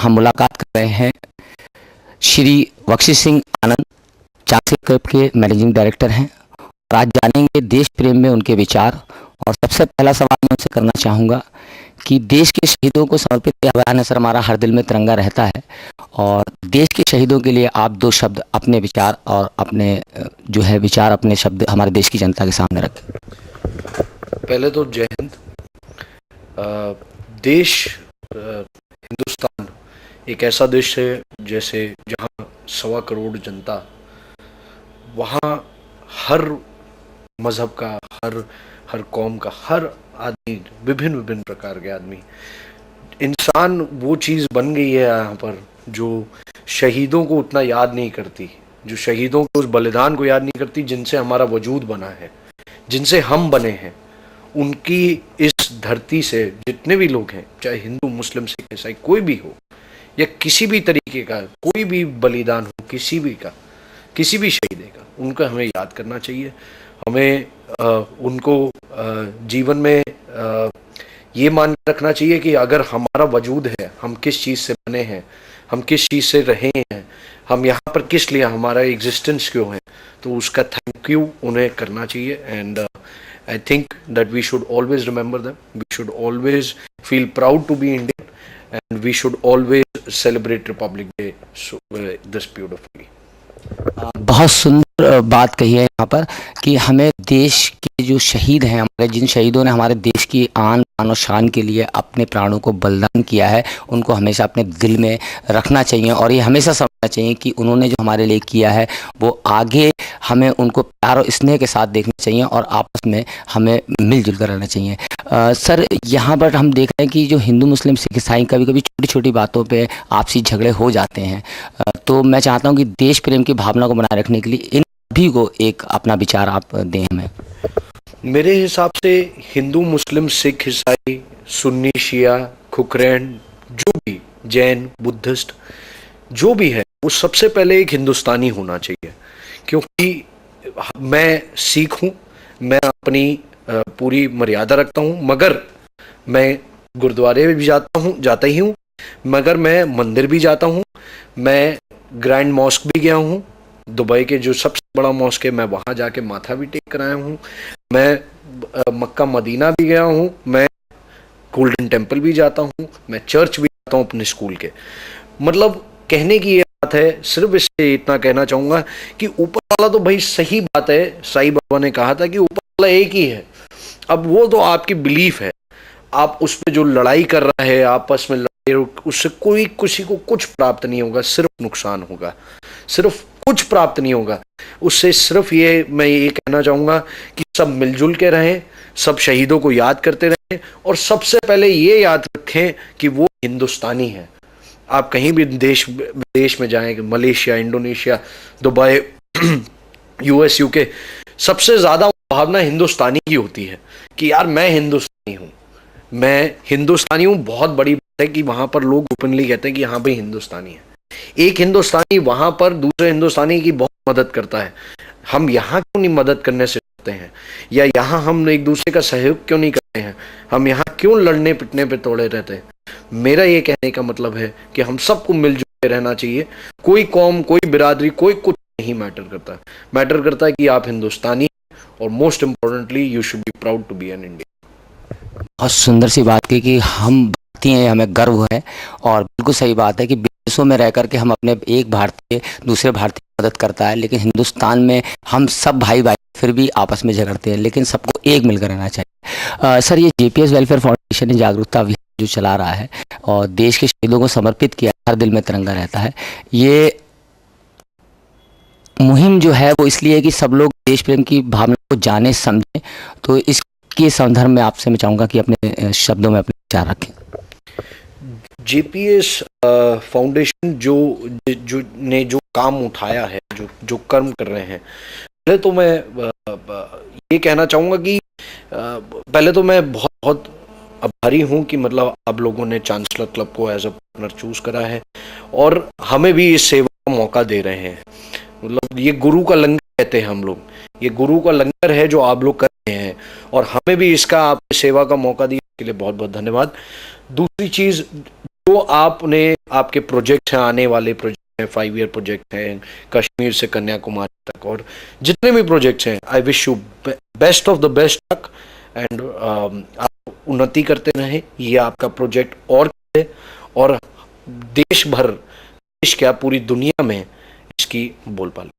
हम मुलाकात कर रहे हैं श्री बख्शी सिंह आनंद, चांसल क्लब के मैनेजिंग डायरेक्टर हैं। और आज जानेंगे देश प्रेम में उनके विचार। और सबसे पहला सवाल मैं उनसे करना चाहूँगा कि देश के शहीदों को समर्पित यह बयान है, सर, हमारा हर दिल में तिरंगा रहता है। और देश के शहीदों के लिए आप दो शब्द अपने विचार और अपने जो है विचार, अपने शब्द हमारे देश की जनता के सामने रखें। पहले तो जय हिंद। देश हिंदुस्तान एक ऐसा देश है जैसे जहाँ 1.25 करोड़ जनता, वहाँ हर मजहब का, हर कौम का, हर आदमी, विभिन्न विभिन्न प्रकार के आदमी, इंसान वो चीज़ बन गई है यहाँ पर जो शहीदों को उतना याद नहीं करती, जो शहीदों के उस बलिदान को याद नहीं करती जिनसे हमारा वजूद बना है, जिनसे हम बने हैं। उनकी इस धरती से जितने भी लोग हैं, चाहे हिंदू, मुस्लिम, सिख, ईसाई, कोई भी हो, या किसी भी तरीके का कोई भी बलिदान हो, किसी भी का, किसी भी शहीद का, उनका हमें याद करना चाहिए। हमें उनको जीवन में ये मान रखना चाहिए कि अगर हमारा वजूद है, हम किस चीज़ से बने हैं, हम किस चीज़ से रहे हैं, हम यहाँ पर किस लिए, हमारा एग्जिस्टेंस क्यों है, तो उसका थैंक यू उन्हें करना चाहिए। And I think that we should always remember them, we should always feel proud to be Indian, and we should always celebrate Republic Day this beautifully. बहुत सुंदर बात कही है यहाँ पर कि हमें देश के जो शहीद हैं, हमारे जिन शहीदों ने हमारे देश की आन बान और शान के लिए अपने प्राणों को बलिदान किया है, उनको हमेशा अपने दिल में रखना चाहिए। और ये हमेशा समझना चाहिए कि उन्होंने जो हमारे लिए किया है वो आगे हमें उनको प्यार और स्नेह के साथ देखना चाहिए और आपस में हमें मिलजुल कर रहना चाहिए। सर, यहाँ पर हम देख रहे हैं कि जो हिंदू, मुस्लिम, सिख, ईसाई कभी कभी छोटी छोटी बातों पे आपसी झगड़े हो जाते हैं। तो मैं चाहता हूँ कि देश प्रेम की भावना को बनाए रखने के लिए इन सभी को एक अपना विचार आप दें हमें। मेरे हिसाब से हिंदू, मुस्लिम, सिख, ईसाई, सुन्नी, शिया, खुकरैन, जो भी जैन, बुद्धिस्ट, जो भी है, वो सबसे पहले एक हिंदुस्तानी होना चाहिए। क्योंकि मैं सिख हूँ, मैं अपनी पूरी मर्यादा रखता हूँ, मगर मैं गुरुद्वारे में भी जाता ही हूँ, मगर मैं मंदिर भी जाता हूँ, मैं ग्रैंड मॉस्क भी गया हूँ, दुबई के जो सबसे बड़ा मॉस्क है, मैं वहाँ जाके माथा भी टेक कर आया हूँ, मैं मक्का मदीना भी गया हूँ, मैं गोल्डन टेम्पल भी जाता हूँ, मैं चर्च भी जाता हूँ अपने स्कूल के। मतलब कहने की ये बात है, सिर्फ इससे इतना कहना चाहूँगा कि ऊपर वाला तो भाई सही बात है, साईं बाबा ने कहा था कि ऊपर वाला एक ही है। अब वो तो आपकी बिलीफ है, आप उस पर जो लड़ाई कर रहा है, आपस में उससे कोई किसी को कुछ प्राप्त नहीं होगा, सिर्फ नुकसान होगा, सिर्फ कुछ प्राप्त नहीं होगा उससे। सिर्फ ये मैं ये कहना चाहूँगा कि सब मिलजुल के रहें, सब शहीदों को याद करते रहें, और सबसे पहले ये याद रखें कि वो हिंदुस्तानी है। आप कहीं भी विदेश में जाएं, Malaysia, Indonesia, Dubai, US, UK, सबसे ज़्यादा भावना हिंदुस्तानी की होती है कि यार मैं हिंदुस्तानी हूँ, मैं हिंदुस्तानी हूँ। बहुत बड़ी बात है कि वहाँ पर लोग ओपनली कहते हैं कि हाँ भाई हिंदुस्तानी है। एक हिंदुस्तानी वहाँ पर दूसरे हिंदुस्तानी की बहुत मदद करता है। हम यहाँ क्यों नहीं मदद करने से डरते हैं, या यहाँ हम एक दूसरे का सहयोग क्यों नहीं करते हैं, हम यहाँ क्यों लड़ने पिटने पे तोड़े रहते हैं। मेरा ये कहने का मतलब है कि हम सबको मिलजुल के रहना चाहिए। कोई कौम, कोई बिरादरी, कोई कुछ नहीं मैटर करता, मैटर करता है कि आप हिंदुस्तानी, और most importantly you should be proud to be an Indian. बहुत सुंदर सी बात की कि हम भारतीय हैं, हमें गर्व है। और बिल्कुल सही बात है कि विदेशों में रह करके हम अपने एक भारतीय दूसरे भारतीय की मदद करता है, लेकिन हिंदुस्तान में हम सब भाई भाई फिर भी आपस में झगड़ते हैं, लेकिन सबको एक मिलकर रहना चाहिए। सर, ये जेपीएस वेलफेयर फाउंडेशन ने जागरूकता अभियान जो चला रहा है और देश के शहीदों को समर्पित किया, हर दिल में तिरंगा रहता है, ये मुहिम जो है वो इसलिए है कि सब लोग देश प्रेम की भावना को जाने समझें। तो इसके संदर्भ में आपसे मैं चाहूँगा कि अपने शब्दों में अपने विचार रखें। जेपीएस फाउंडेशन जो काम उठाया है, जो कर्म कर रहे हैं, पहले तो मैं ये कहना चाहूँगा कि पहले तो मैं बहुत बहुत आभारी हूँ कि मतलब आप लोगों ने चांसलर क्लब को एज अ पार्टनर चूज करा है और हमें भी इस सेवा का मौका दे रहे हैं। मतलब ये गुरु का लंगर कहते हैं हम लोग, ये गुरु का लंगर है जो आप लोग कर रहे हैं, और हमें भी इसका आप सेवा का मौका दिया, इसके लिए बहुत बहुत धन्यवाद। दूसरी चीज़, जो जो आपने आपके प्रोजेक्ट हैं, आने वाले प्रोजेक्ट हैं, 5 ईयर प्रोजेक्ट हैं, कश्मीर से कन्याकुमारी तक, और जितने भी प्रोजेक्ट्स हैं, I wish you best of the best luck and आप उन्नति करते रहें। ये आपका प्रोजेक्ट और देश भर, देश क्या पूरी दुनिया में इसकी बोलबाला।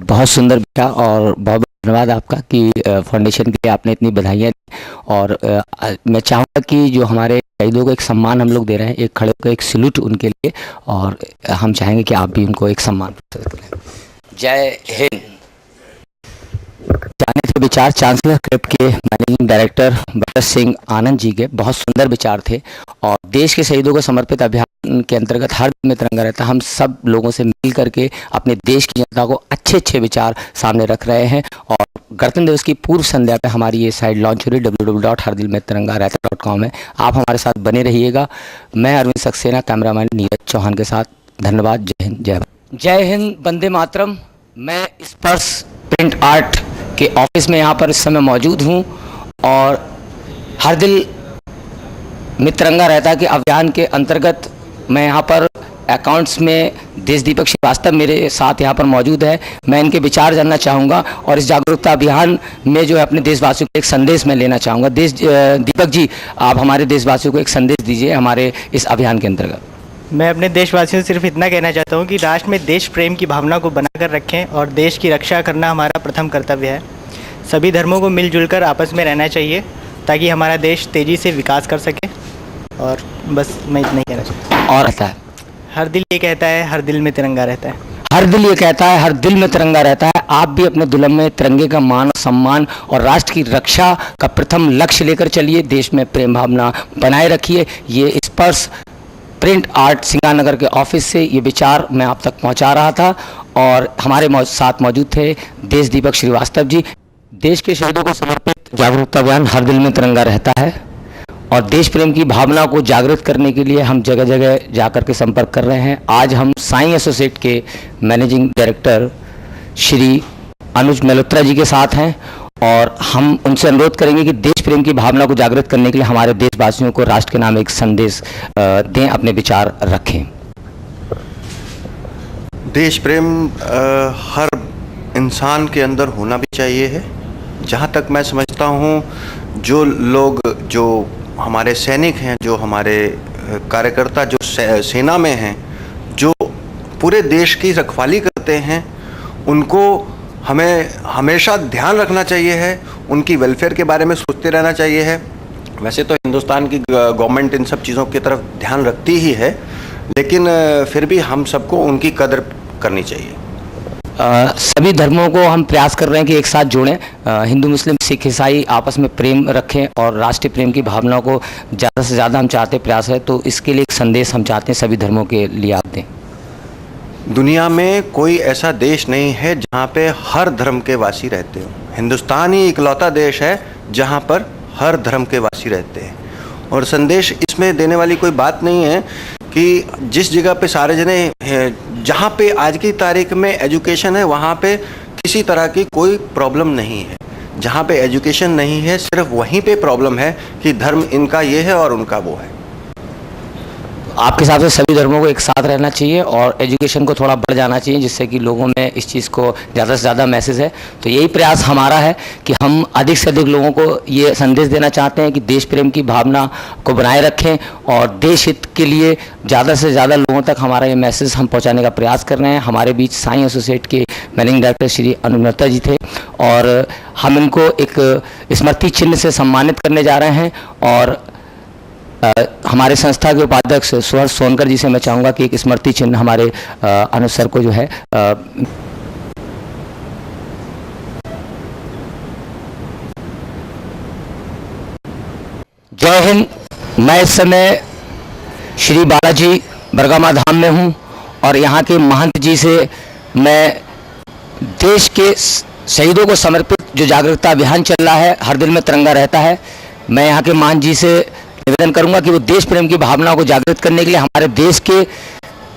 बहुत सुंदर बेटा, और बहुत धन्यवाद आपका कि फाउंडेशन के लिए आपने इतनी बधाइयाँ दी। और मैं चाहूँगा कि जो हमारे शहीदों को एक सम्मान हम लोग दे रहे हैं, एक खड़े होकर एक सैल्यूट उनके लिए, और हम चाहेंगे कि आप भी उनको एक सम्मान प्रदान करें। जय हिंद। जाने थे विचार चांसलर क्रिप्ट के मैनेजिंग डायरेक्टर भगत सिंह आनंद जी के, बहुत सुंदर विचार थे। और देश के शहीदों को समर्पित अभियान के अंतर्गत हर दिन में तिरंगा रहता, हम सब लोगों से मिल करके अपने देश की जनता को अच्छे अच्छे विचार सामने रख रहे हैं। और गणतंत्र दिवस की पूर्व संध्या पे हमारी ये साइट लॉन्च हो रही www.हरदिलमेंतिरंगारहता.com है। आप हमारे साथ बने रहिएगा। मैं अरविंद सक्सेना, कैमरामैन नीरज चौहान के साथ। धन्यवाद। जय हिंद, जय भारत। जय हिंद, वंदे मातरम। मैं स्पर्श प्रिंट आर्ट के ऑफिस में यहाँ पर इस समय मौजूद हूँ, और हर दिल में तिरंगा रहता के अभियान के अंतर्गत मैं यहाँ पर अकाउंट्स में देश दीपक श्रीवास्तव मेरे साथ यहाँ पर मौजूद है। मैं इनके विचार जानना चाहूँगा, और इस जागरूकता अभियान में जो है अपने देशवासियों को एक संदेश मैं लेना चाहूँगा। दीपक जी, आप हमारे देशवासियों को एक संदेश दीजिए हमारे इस अभियान के अंतर्गत। मैं अपने देशवासियों से सिर्फ इतना कहना चाहता हूँ कि राष्ट्र में देश प्रेम की भावना को बनाकर रखें, और देश की रक्षा करना हमारा प्रथम कर्तव्य है। सभी धर्मों को मिलजुल कर आपस में रहना चाहिए ताकि हमारा देश तेज़ी से विकास कर सके। और बस मैं इतना ही कहना चाहता हूँ। और रहता है, हर दिल ये कहता है, हर दिल में तिरंगा रहता है। हर दिल ये कहता है, हर दिल में तिरंगा रहता है। आप भी अपने दिल में तिरंगे का मान, सम्मान और राष्ट्र की रक्षा का प्रथम लक्ष्य लेकर चलिए। देश में प्रेम भावना बनाए रखिए। ये स्पर्श प्रिंट आर्ट सिंगानगर के ऑफिस से ये विचार मैं आप तक पहुंचा रहा था, और हमारे साथ मौजूद थे देश दीपक श्रीवास्तव जी। देश के शहीदों को समर्पित जागरूकता अभियान हर दिल में तिरंगा रहता है, और देश प्रेम की भावना को जागृत करने के लिए हम जगह जगह जाकर के संपर्क कर रहे हैं। आज हम साईं एसोसिएट के मैनेजिंग डायरेक्टर श्री अनुज मल्होत्रा जी के साथ हैं, और हम उनसे अनुरोध करेंगे कि देश प्रेम की भावना को जागृत करने के लिए हमारे देशवासियों को राष्ट्र के नाम एक संदेश दें, अपने विचार रखें। देश प्रेम हर इंसान के अंदर होना भी चाहिए है। जहाँ तक मैं समझता हूँ, जो लोग, जो हमारे सैनिक हैं, जो हमारे कार्यकर्ता जो सेना में हैं, जो पूरे देश की रखवाली करते हैं, उनको हमें हमेशा ध्यान रखना चाहिए है, उनकी वेलफेयर के बारे में सोचते रहना चाहिए है। वैसे तो हिंदुस्तान की गवर्नमेंट इन सब चीज़ों की तरफ ध्यान रखती ही है, लेकिन फिर भी हम सबको उनकी कदर करनी चाहिए। सभी धर्मों को हम प्रयास कर रहे हैं कि एक साथ जोड़ें। हिंदू, मुस्लिम, सिख, ईसाई आपस में प्रेम रखें, और राष्ट्रीय प्रेम की भावना को ज़्यादा से ज़्यादा हम चाहते प्रयास है। तो इसके लिए एक संदेश हम चाहते हैं सभी धर्मों के लिए आप दें। दुनिया में कोई ऐसा देश नहीं है जहाँ पे हर धर्म के वासी रहते हो। हिंदुस्तान ही इकलौता देश है जहाँ पर हर धर्म के वासी रहते हैं। और संदेश इसमें देने वाली कोई बात नहीं है कि जिस जगह पे सारे जने, जहाँ पे आज की तारीख में एजुकेशन है, वहाँ पे किसी तरह की कोई प्रॉब्लम नहीं है। जहाँ पे एजुकेशन नहीं है, सिर्फ वहीं पे प्रॉब्लम है कि धर्म इनका ये है और उनका वो है। आपके हिसाब से सभी धर्मों को एक साथ रहना चाहिए, और एजुकेशन को थोड़ा बढ़ जाना चाहिए, जिससे कि लोगों में इस चीज़ को ज़्यादा से ज़्यादा मैसेज है। तो यही प्रयास हमारा है कि हम अधिक से अधिक लोगों को ये संदेश देना चाहते हैं कि देश प्रेम की भावना को बनाए रखें, और देश हित के लिए ज़्यादा से ज़्यादा लोगों तक हमारा ये मैसेज हम पहुँचाने का प्रयास कर रहे हैं। हमारे बीच साईं एसोसिएट के मैनेजिंग डायरेक्टर श्री अनुज मल्होत्रा जी थे, और हम इनको एक स्मृति चिन्ह से सम्मानित करने जा रहे हैं। और हमारे संस्था के उपाध्यक्ष सुहर्ष सोनकर जी से मैं चाहूँगा कि एक स्मृति चिन्ह हमारे अनुज सर को जो है जय हिंद। मैं इस समय श्री बालाजी बरगामा धाम में हूँ, और यहाँ के महंत जी से मैं देश के शहीदों को समर्पित जो जागरूकता अभियान चल रहा है, हर दिल में तिरंगा रहता है, मैं यहाँ के महंत जी से निवेदन करूंगा कि वो देश प्रेम की भावना को जागृत करने के लिए हमारे देश के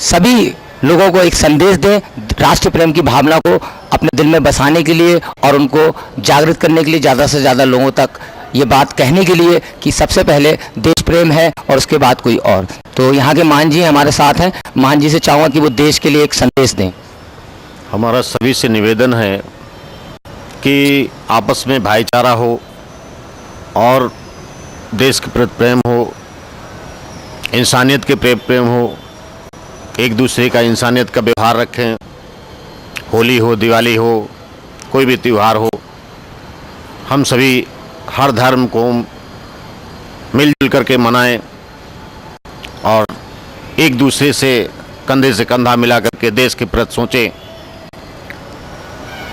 सभी लोगों को एक संदेश दें, राष्ट्र प्रेम की भावना को अपने दिल में बसाने के लिए, और उनको जागृत करने के लिए ज़्यादा से ज़्यादा लोगों तक ये बात कहने के लिए कि सबसे पहले देश प्रेम है और उसके बाद कोई और। तो यहाँ के मान जी हमारे साथ हैं। मान जी से चाहूँगा कि वो देश के लिए एक संदेश दें। हमारा सभी से निवेदन है कि आपस में भाईचारा हो और देश के प्रति प्रेम हो, इंसानियत के प्रति प्रेम हो, एक दूसरे का इंसानियत का व्यवहार रखें। होली हो, दिवाली हो, कोई भी त्यौहार हो, हम सभी हर धर्म को मिलजुल करके मनाएं और एक दूसरे से कंधे से कंधा मिला करके देश के प्रति सोचें।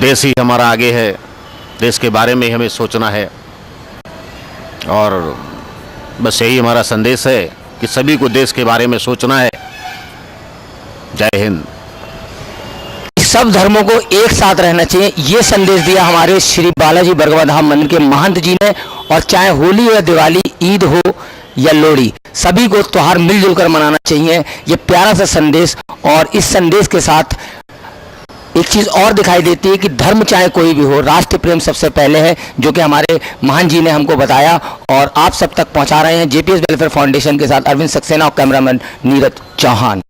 देश ही हमारा आगे है, देश के बारे में ही हमें सोचना है और बस यही हमारा संदेश है कि सभी को देश के बारे में सोचना है। जय हिंद। सब धर्मों को एक साथ रहना चाहिए, ये संदेश दिया हमारे श्री बालाजी बरगवा धाम मंदिर के महंत जी ने। और चाहे होली या दिवाली, ईद हो या लोहड़ी, सभी को त्योहार मिलजुल कर मनाना चाहिए। ये प्यारा सा संदेश। और इस संदेश के साथ एक चीज और दिखाई देती है कि धर्म चाहे कोई भी हो, राष्ट्र प्रेम सबसे पहले है, जो कि हमारे महान जी ने हमको बताया और आप सब तक पहुंचा रहे हैं। जेपीएस वेलफेयर फाउंडेशन के साथ अरविंद सक्सेना और कैमरामैन नीरज चौहान।